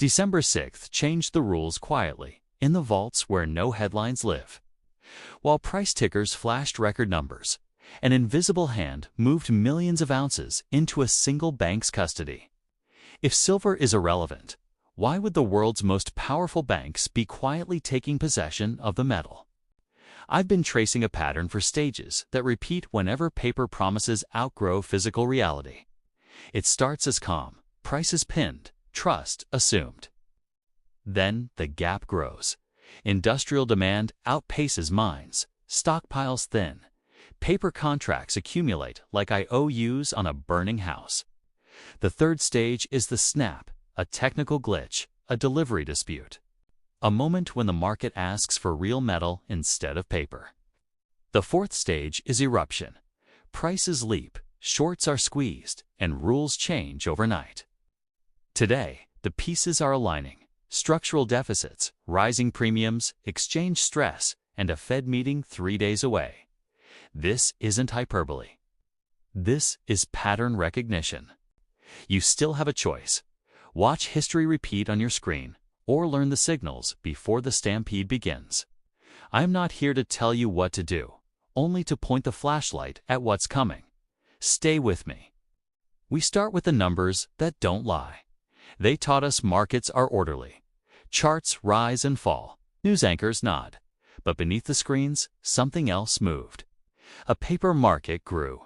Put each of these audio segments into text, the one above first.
December 6th changed the rules quietly, in the vaults where no headlines live. While price tickers flashed record numbers, an invisible hand moved millions of ounces into a single bank's custody. If silver is irrelevant, why would the world's most powerful banks be quietly taking possession of the metal? I've been tracing a pattern for stages that repeat whenever paper promises outgrow physical reality. It starts as calm, prices pinned, trust assumed. Then the gap grows. Industrial demand outpaces mines, stockpiles thin, paper contracts accumulate like IOUs on a burning house. The third stage is the snap, a technical glitch, a delivery dispute. A moment when the market asks for real metal instead of paper. The fourth stage is eruption. Prices leap, shorts are squeezed, and rules change overnight. Today, the pieces are aligning. Structural deficits, rising premiums, exchange stress, and a Fed meeting 3 days away. This isn't hyperbole. This is pattern recognition. You still have a choice. Watch history repeat on your screen, or learn the signals before the stampede begins. I'm not here to tell you what to do, only to point the flashlight at what's coming. Stay with me. We start with the numbers that don't lie. They taught us markets are orderly. Charts rise and fall, news anchors nod. But beneath the screens, something else moved. A paper market grew.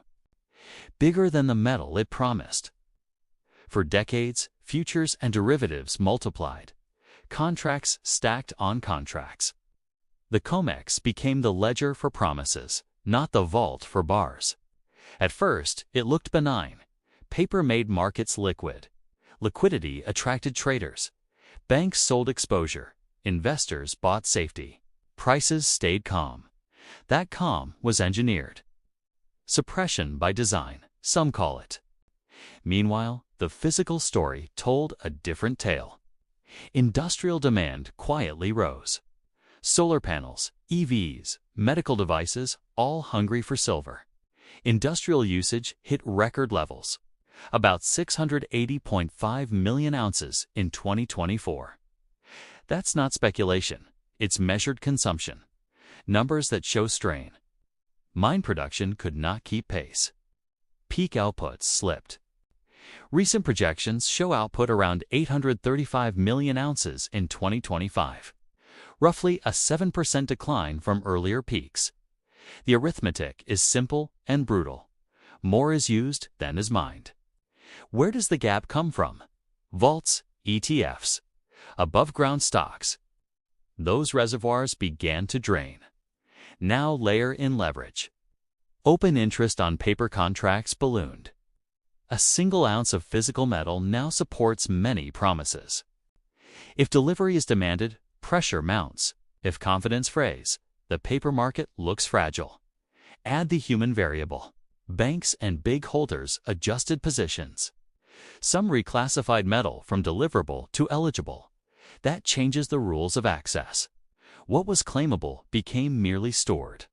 Bigger than the metal it promised. For decades, futures and derivatives multiplied. Contracts stacked on contracts. The COMEX became the ledger for promises, not the vault for bars. At first, it looked benign. Paper made markets liquid. Liquidity attracted traders. Banks sold exposure. Investors bought safety. Prices stayed calm. That calm was engineered. Suppression by design, some call it. Meanwhile, the physical story told a different tale. Industrial demand quietly rose. Solar panels, EVs, medical devices, all hungry for silver. Industrial usage hit record levels. About 680.5 million ounces in 2024. That's not speculation. It's measured consumption. Numbers that show strain. Mine production could not keep pace. Peak outputs slipped. Recent projections show output around 835 million ounces in 2025, roughly a 7% decline from earlier peaks. The arithmetic is simple and brutal. More is used than is mined. Where does the gap come from? Vaults, ETFs, above-ground stocks. Those reservoirs began to drain. Now layer in leverage. Open interest on paper contracts ballooned. A single ounce of physical metal now supports many promises. If delivery is demanded, pressure mounts. If confidence frays, the paper market looks fragile. Add the human variable. Banks and big holders adjusted positions. Some reclassified metal from deliverable to eligible. That changes the rules of access. What was claimable became merely stored.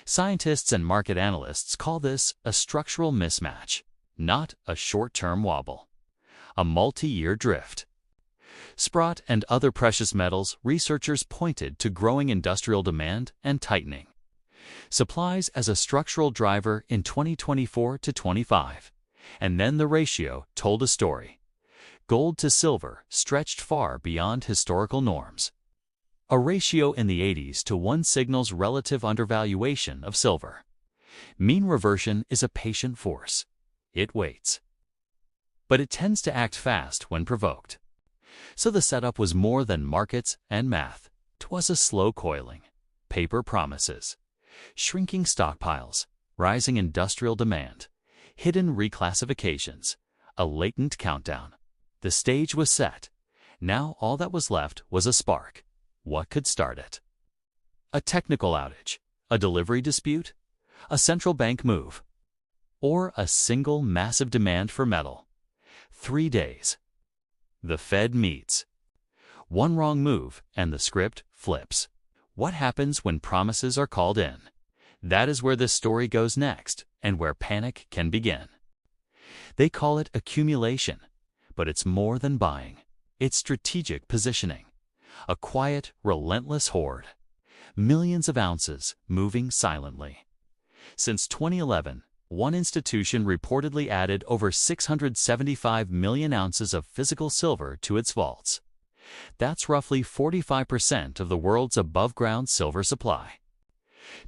Scientists and market analysts call this a structural mismatch, not a short-term wobble. A multi-year drift. Sprott and other precious metals researchers pointed to growing industrial demand and tightening. Supplies as a structural driver in 2024 to 25, and then the ratio told a story. Gold to silver stretched far beyond historical norms. A ratio in the 80s to 1 signals relative undervaluation of silver. Mean reversion is a patient force. It waits. But it tends to act fast when provoked. So the setup was more than markets and math. 'Twas a slow coiling. Paper promises. Shrinking stockpiles, rising industrial demand, hidden reclassifications, a latent countdown. The stage was set. Now all that was left was a spark. What could start it? A technical outage, a delivery dispute, a central bank move, or a single massive demand for metal. 3 days. The Fed meets. One wrong move and the script flips. What happens when promises are called in? That is where this story goes next, and where panic can begin. They call it accumulation, but it's more than buying. Its strategic positioning. A quiet, relentless hoard. Millions of ounces moving silently. Since 2011, one institution reportedly added over 675 million ounces of physical silver to its vaults. That's roughly 45% of the world's above-ground silver supply.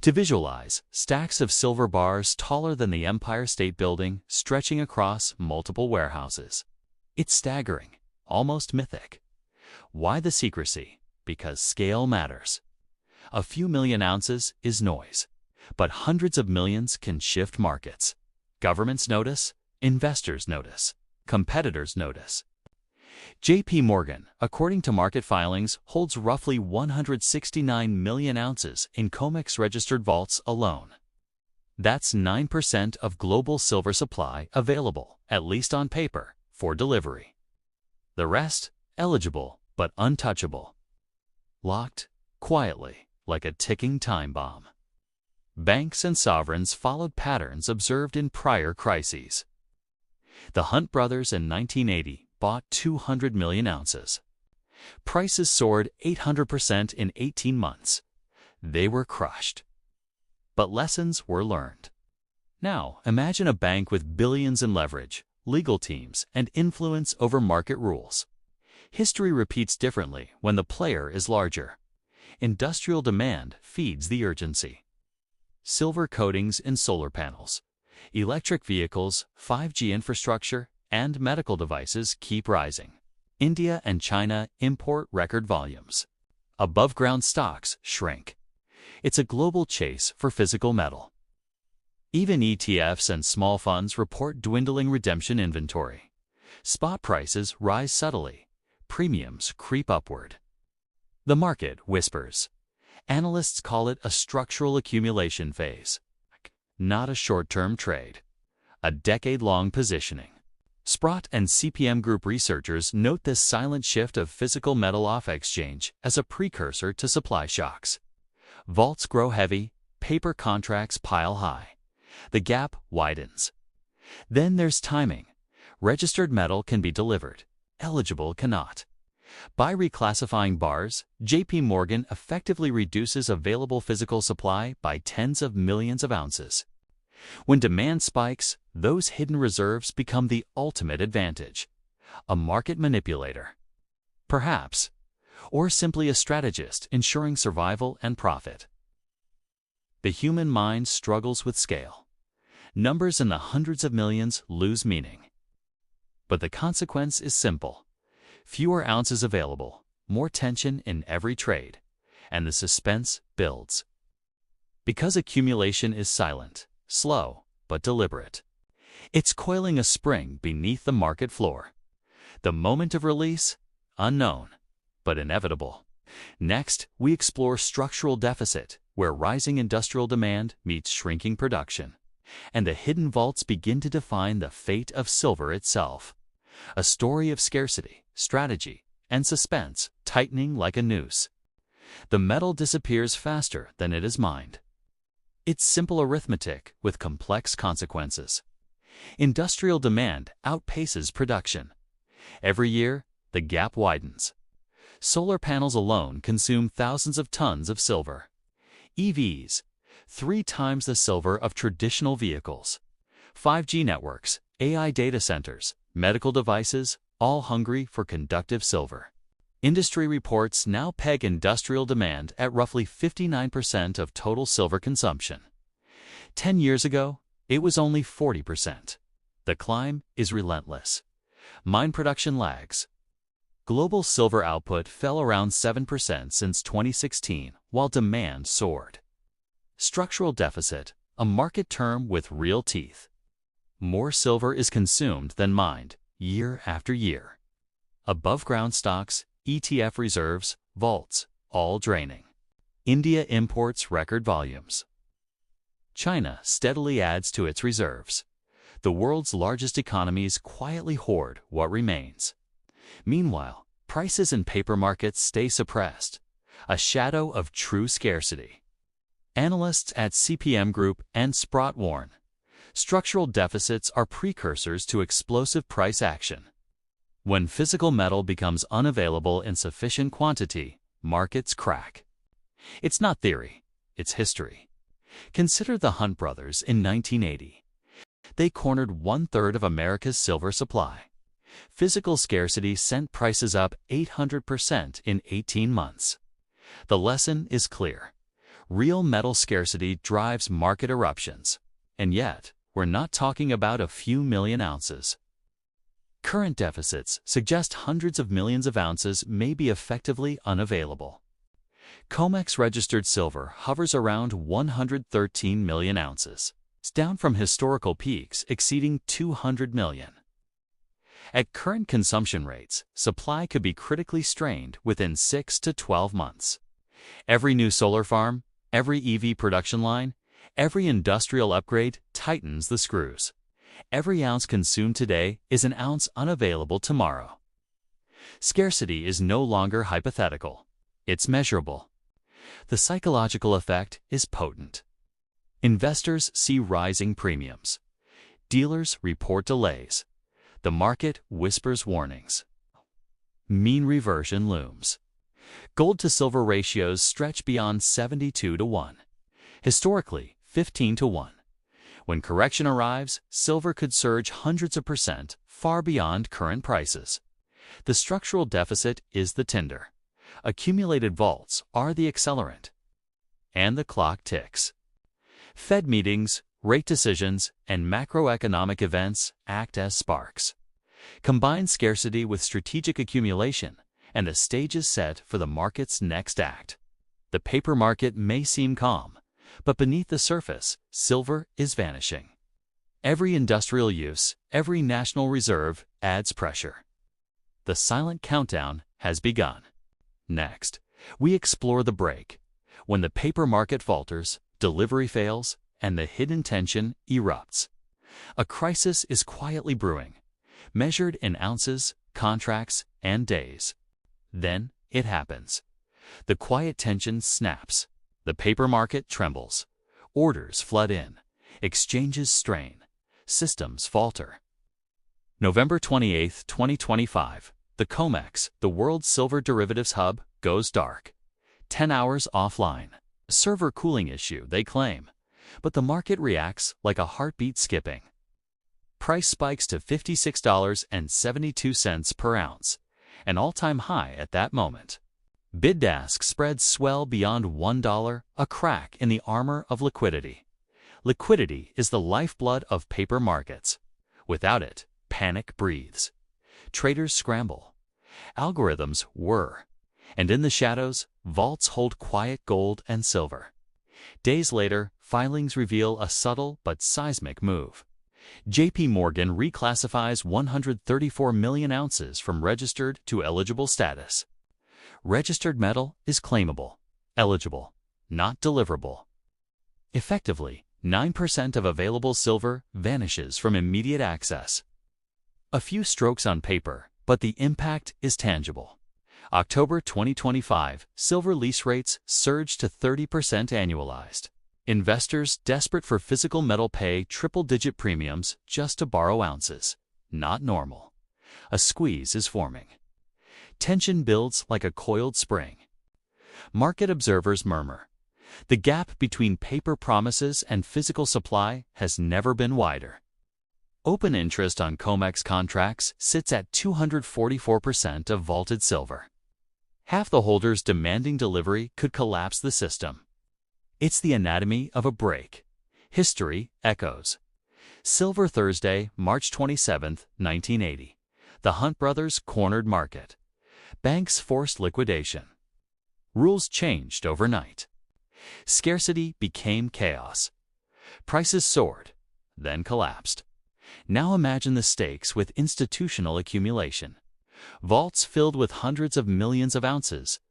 To visualize, stacks of silver bars taller than the Empire State Building stretching across multiple warehouses. It's staggering, almost mythic. Why the secrecy? Because scale matters. A few million ounces is noise, but hundreds of millions can shift markets. Governments notice, investors notice, competitors notice. JPMorgan, according to market filings, holds roughly 169 million ounces in COMEX registered vaults alone. That's 9% of global silver supply available, at least on paper, for delivery. The rest, eligible but untouchable. Locked, quietly, like a ticking time bomb. Banks and sovereigns followed patterns observed in prior crises. The Hunt brothers in 1980 bought 200 million ounces. Prices soared 800% in 18 months. They were crushed. But lessons were learned. Now, imagine a bank with billions in leverage, legal teams, and influence over market rules. History repeats differently when the player is larger. Industrial demand feeds the urgency. Silver coatings in solar panels, electric vehicles, 5G infrastructure, and medical devices keep rising. India and China import record volumes. Above-ground stocks shrink. It's a global chase for physical metal. Even ETFs and small funds report dwindling redemption inventory. Spot prices rise subtly. Premiums creep upward. The market whispers. Analysts call it a structural accumulation phase. Not a short-term trade. A decade-long positioning. Sprott and CPM Group researchers note this silent shift of physical metal off-exchange as a precursor to supply shocks. Vaults grow heavy, paper contracts pile high. The gap widens. Then there's timing. Registered metal can be delivered. Eligible cannot. By reclassifying bars, JPMorgan effectively reduces available physical supply by tens of millions of ounces. When demand spikes, those hidden reserves become the ultimate advantage. A market manipulator. Perhaps. Or simply a strategist ensuring survival and profit. The human mind struggles with scale. Numbers in the hundreds of millions lose meaning. But the consequence is simple. Fewer ounces available, more tension in every trade, and the suspense builds. Because accumulation is silent, slow, but deliberate. It's coiling a spring beneath the market floor. The moment of release? Unknown, but inevitable. Next, we explore structural deficit, where rising industrial demand meets shrinking production, and the hidden vaults begin to define the fate of silver itself. A story of scarcity, strategy, and suspense tightening like a noose. The metal disappears faster than it is mined. It's simple arithmetic with complex consequences. Industrial demand outpaces production. Every year, the gap widens. Solar panels alone consume thousands of tons of silver. EVs, 3 times the silver of traditional vehicles. 5G networks, AI data centers, medical devices, all hungry for conductive silver. Industry reports now peg industrial demand at roughly 59% of total silver consumption. 10 years ago, it was only 40%. The climb is relentless. Mine production lags. Global silver output fell around 7% since 2016, while demand soared. Structural deficit, a market term with real teeth. More silver is consumed than mined, year after year. Above-ground stocks, ETF reserves, vaults, all draining. India imports record volumes. China steadily adds to its reserves. The world's largest economies quietly hoard what remains. Meanwhile, prices in paper markets stay suppressed, a shadow of true scarcity. Analysts at CPM Group and Sprott warn, structural deficits are precursors to explosive price action. When physical metal becomes unavailable in sufficient quantity, markets crack. It's not theory, it's history. Consider the Hunt brothers in 1980. They cornered one-third of America's silver supply. Physical scarcity sent prices up 800% in 18 months. The lesson is clear. Real metal scarcity drives market eruptions. And yet, we're not talking about a few million ounces. Current deficits suggest hundreds of millions of ounces may be effectively unavailable. COMEX registered silver hovers around 113 million ounces. It's down from historical peaks exceeding 200 million. At current consumption rates, supply could be critically strained within 6 to 12 months. Every new solar farm, every EV production line, every industrial upgrade tightens the screws. Every ounce consumed today is an ounce unavailable tomorrow. Scarcity is no longer hypothetical. It's measurable. The psychological effect is potent. Investors see rising premiums. Dealers report delays. The market whispers warnings. Mean reversion looms. Gold-to-silver ratios stretch beyond 72 to 1. Historically, 15 to 1. When correction arrives, silver could surge hundreds of percent, far beyond current prices. The structural deficit is the tinder. Accumulated vaults are the accelerant. And the clock ticks. Fed meetings, rate decisions, and macroeconomic events act as sparks. Combine scarcity with strategic accumulation, and the stage is set for the market's next act. The paper market may seem calm, but beneath the surface, silver is vanishing. Every industrial use, every national reserve adds pressure. The silent countdown has begun. Next, we explore the break, when the paper market falters, delivery fails, and the hidden tension erupts. A crisis is quietly brewing, measured in ounces, contracts, and days. Then it happens. The quiet tension snaps. The paper market trembles. Orders flood in. Exchanges strain. Systems falter. November 28, 2025. The COMEX, the world's silver derivatives hub, goes dark. 10 hours offline. A server cooling issue, they claim. But the market reacts like a heartbeat skipping. Price spikes to $56.72 per ounce, an all-time high at that moment. Bid-ask spreads swell beyond $1, a crack in the armor of liquidity. Liquidity is the lifeblood of paper markets. Without it, panic breathes. Traders scramble. Algorithms whir. And in the shadows, vaults hold quiet gold and silver. Days later, filings reveal a subtle but seismic move. JPMorgan reclassifies 134 million ounces from registered to eligible status. Registered metal is claimable, eligible, not deliverable. Effectively, 9% of available silver vanishes from immediate access. A few strokes on paper, but the impact is tangible. October 2025, silver lease rates surged to 30% annualized. Investors desperate for physical metal pay triple-digit premiums just to borrow ounces. Not normal. A squeeze is forming. Tension builds like a coiled spring. Market observers murmur. The gap between paper promises and physical supply has never been wider. Open interest on COMEX contracts sits at 244% of vaulted silver. Half the holders demanding delivery could collapse the system. It's the anatomy of a break. History echoes. Silver Thursday, March 27, 1980. The Hunt brothers cornered market. Banks forced liquidation. Rules changed overnight. Scarcity became chaos. Prices soared, then collapsed. Now imagine the stakes with institutional accumulation. Vaults filled with hundreds of millions of ounces.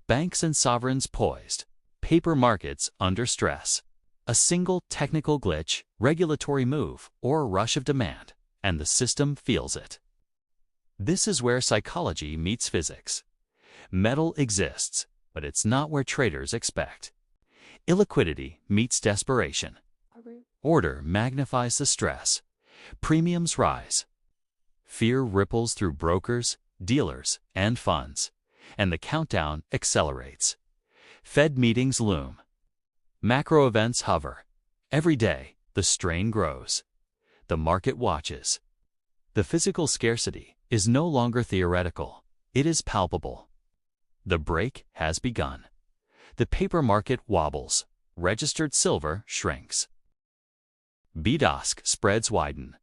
Banks and sovereigns poised. Paper markets under stress. A single technical glitch, regulatory move, or a rush of demand, and the system feels it. This is where psychology meets physics. Metal exists, but it's not where traders expect. Illiquidity meets desperation. Order magnifies the stress. Premiums rise. Fear ripples through brokers, dealers, and funds, and the countdown accelerates. Fed meetings loom. Macro events hover. Every day, the strain grows. The market watches. The physical scarcity is no longer theoretical. It is palpable. The break has begun. The paper market wobbles. Registered silver shrinks. Bid-ask spreads widen.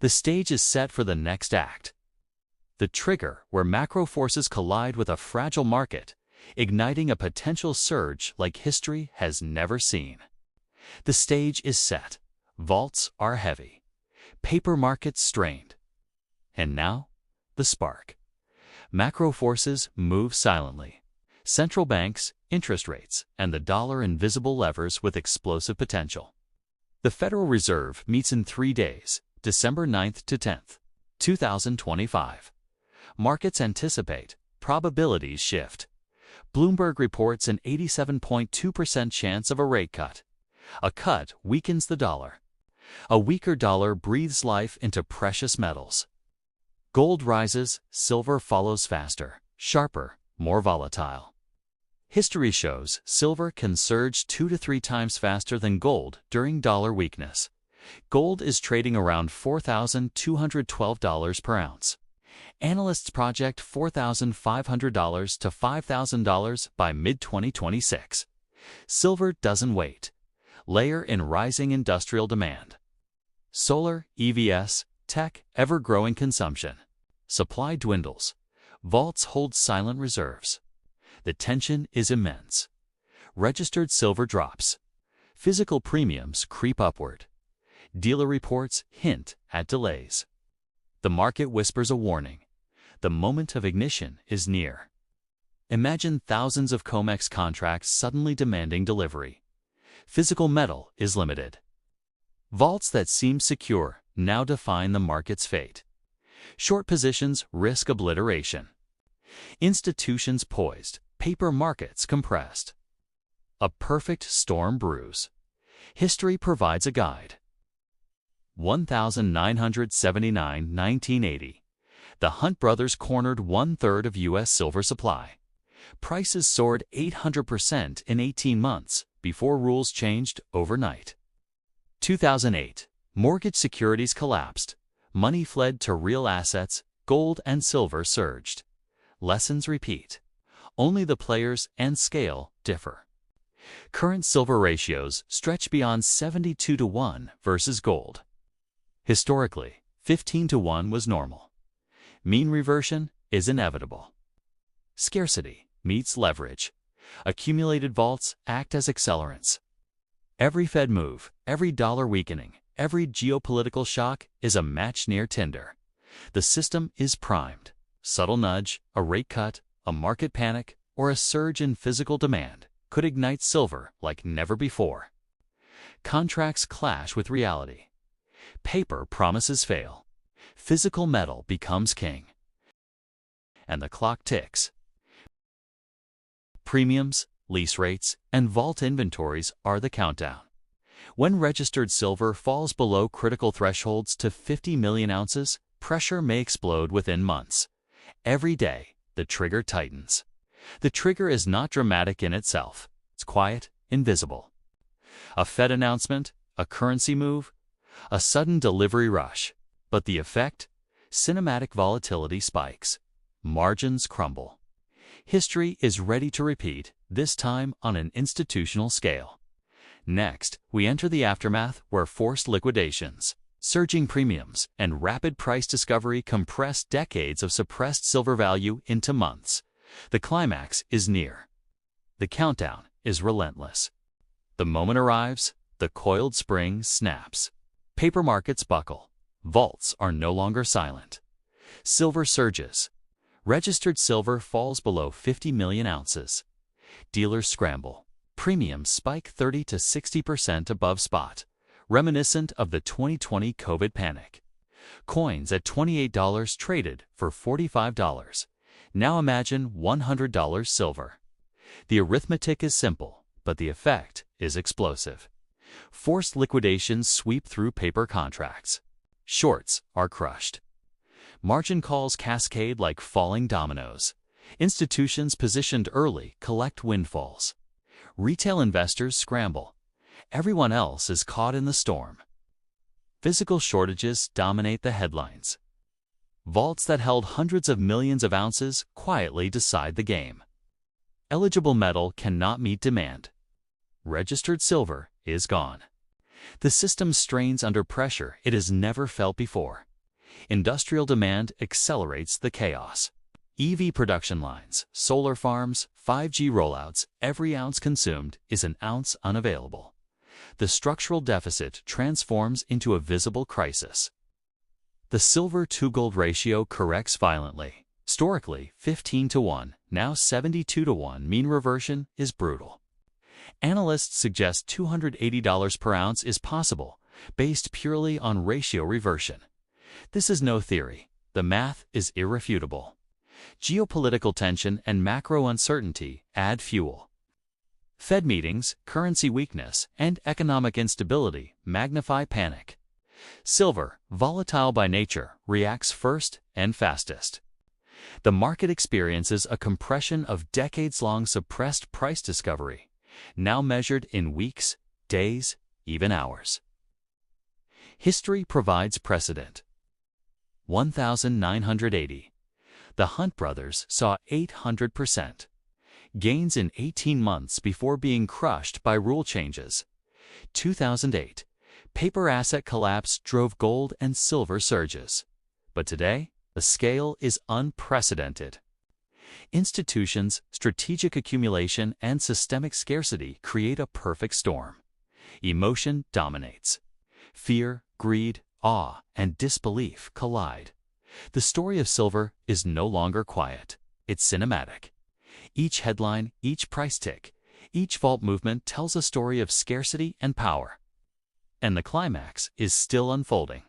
The stage is set for the next act. The trigger where macro forces collide with a fragile market, igniting a potential surge like history has never seen. The stage is set. Vaults are heavy. Paper markets strained. And now, the spark. Macro forces move silently. Central banks, interest rates, and the dollar invisible levers with explosive potential. The Federal Reserve meets in 3 days, December 9th to 10th, 2025. Markets anticipate, probabilities shift. Bloomberg reports an 87.2% chance of a rate cut. A cut weakens the dollar. A weaker dollar breathes life into precious metals. Gold rises, silver follows faster, sharper, more volatile. History shows silver can surge 2 to 3 times faster than gold during dollar weakness. Gold is trading around $4,212 per ounce. Analysts project $4,500 to $5,000 by mid-2026. Silver doesn't wait. Layer in rising industrial demand. Solar, EVs, tech, ever-growing consumption. Supply dwindles. Vaults hold silent reserves. The tension is immense. Registered silver drops. Physical premiums creep upward. Dealer reports hint at delays. The market whispers a warning. The moment of ignition is near. Imagine thousands of COMEX contracts suddenly demanding delivery. Physical metal is limited. Vaults that seem secure now define the market's fate. Short positions risk obliteration. Institutions poised, paper markets compressed. A perfect storm brews. History provides a guide. 1979, 1980. The Hunt brothers cornered 1/3 of U.S. silver supply. Prices soared 800% in 18 months before rules changed overnight. 2008. Mortgage securities collapsed. Money fled to real assets. Gold and silver surged. Lessons repeat. Only the players and scale differ. Current silver ratios stretch beyond 72 to 1 versus gold. Historically, 15 to 1 was normal. Mean reversion is inevitable. Scarcity meets leverage. Accumulated vaults act as accelerants. Every Fed move, every dollar weakening, every geopolitical shock is a match near tinder. The system is primed. Subtle nudge, a rate cut, a market panic, or a surge in physical demand could ignite silver like never before. Contracts clash with reality. Paper promises fail. Physical metal becomes king. And the clock ticks. Premiums, lease rates, and vault inventories are the countdown. When registered silver falls below critical thresholds to 50 million ounces, pressure may explode within months. Every day, the trigger tightens. The trigger is not dramatic in itself. It's quiet, invisible. A Fed announcement, a currency move, a sudden delivery rush. But the effect? Cinematic volatility spikes. Margins crumble. History is ready to repeat, this time on an institutional scale. Next, we enter the aftermath where forced liquidations, surging premiums, and rapid price discovery compress decades of suppressed silver value into months. The climax is near. The countdown is relentless. The moment arrives, the coiled spring snaps. Paper markets buckle. Vaults are no longer silent. Silver surges. Registered silver falls below 50 million ounces. Dealers scramble. Premiums spike 30 to 60% above spot, reminiscent of the 2020 COVID panic. Coins at $28 traded for $45. Now imagine $100 silver. The arithmetic is simple, but the effect is explosive. Forced liquidations sweep through paper contracts. Shorts are crushed. Margin calls cascade like falling dominoes. Institutions positioned early collect windfalls. Retail investors scramble. Everyone else is caught in the storm. Physical shortages dominate the headlines. Vaults that held hundreds of millions of ounces quietly decide the game. Eligible metal cannot meet demand. Registered silver is gone. The system strains under pressure it has never felt before. Industrial demand accelerates the chaos. EV production lines, solar farms, 5G rollouts, every ounce consumed is an ounce unavailable. The structural deficit transforms into a visible crisis. The silver-to-gold ratio corrects violently. Historically, 15-1, now 72-1. Mean reversion is brutal. Analysts suggest $280 per ounce is possible, based purely on ratio reversion. This is no theory. The math is irrefutable. Geopolitical tension and macro uncertainty add fuel. Fed meetings, currency weakness, and economic instability magnify panic. Silver, volatile by nature, reacts first and fastest. The market experiences a compression of decades-long suppressed price discovery, now measured in weeks, days, even hours. History provides precedent. 1980. The Hunt brothers saw 800% gains in 18 months before being crushed by rule changes. 2008. Paper asset collapse drove gold and silver surges. But today, the scale is unprecedented. Institutions, strategic accumulation, and systemic scarcity create a perfect storm. Emotion dominates. Fear, greed, awe, and disbelief collide. The story of silver is no longer quiet. It's cinematic. Each headline, each price tick, each vault movement tells a story of scarcity and power. And the climax is still unfolding.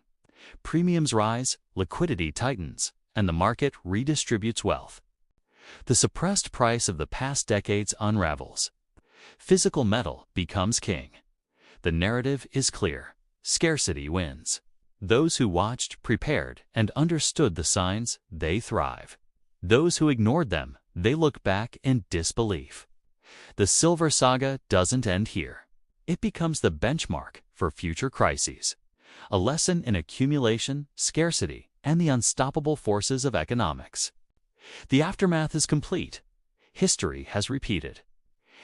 Premiums rise, liquidity tightens, and the market redistributes wealth. The suppressed price of the past decades unravels. Physical metal becomes king. The narrative is clear. Scarcity wins. Those who watched, prepared, and understood the signs, they thrive. Those who ignored them, they look back in disbelief. The silver saga doesn't end here. It becomes the benchmark for future crises. A lesson in accumulation, scarcity, and the unstoppable forces of economics. The aftermath is complete. History has repeated.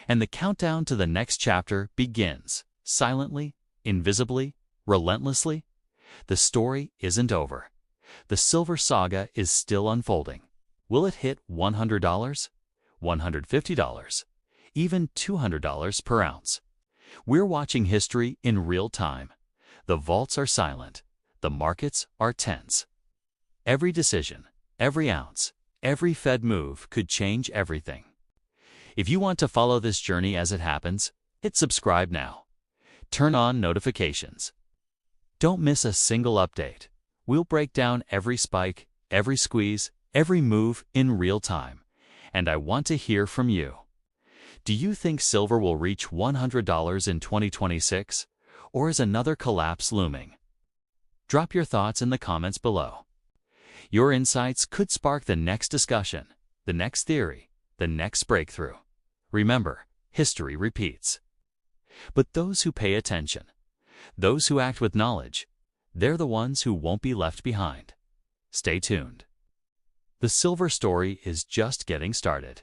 And the countdown to the next chapter begins, silently, invisibly, relentlessly. The story isn't over. The silver saga is still unfolding. Will it hit $100, $150, even $200 per ounce? We're watching history in real time. The vaults are silent. The markets are tense. Every decision, every ounce, every Fed move could change everything. If you want to follow this journey as it happens, hit subscribe now. Turn on notifications. Don't miss a single update. We'll break down every spike, every squeeze, every move in real time. And I want to hear from you. Do you think silver will reach $100 in 2026? Or is another collapse looming? Drop your thoughts in the comments below. Your insights could spark the next discussion, the next theory, the next breakthrough. Remember, history repeats. But those who pay attention, those who act with knowledge, they're the ones who won't be left behind. Stay tuned. The silver story is just getting started.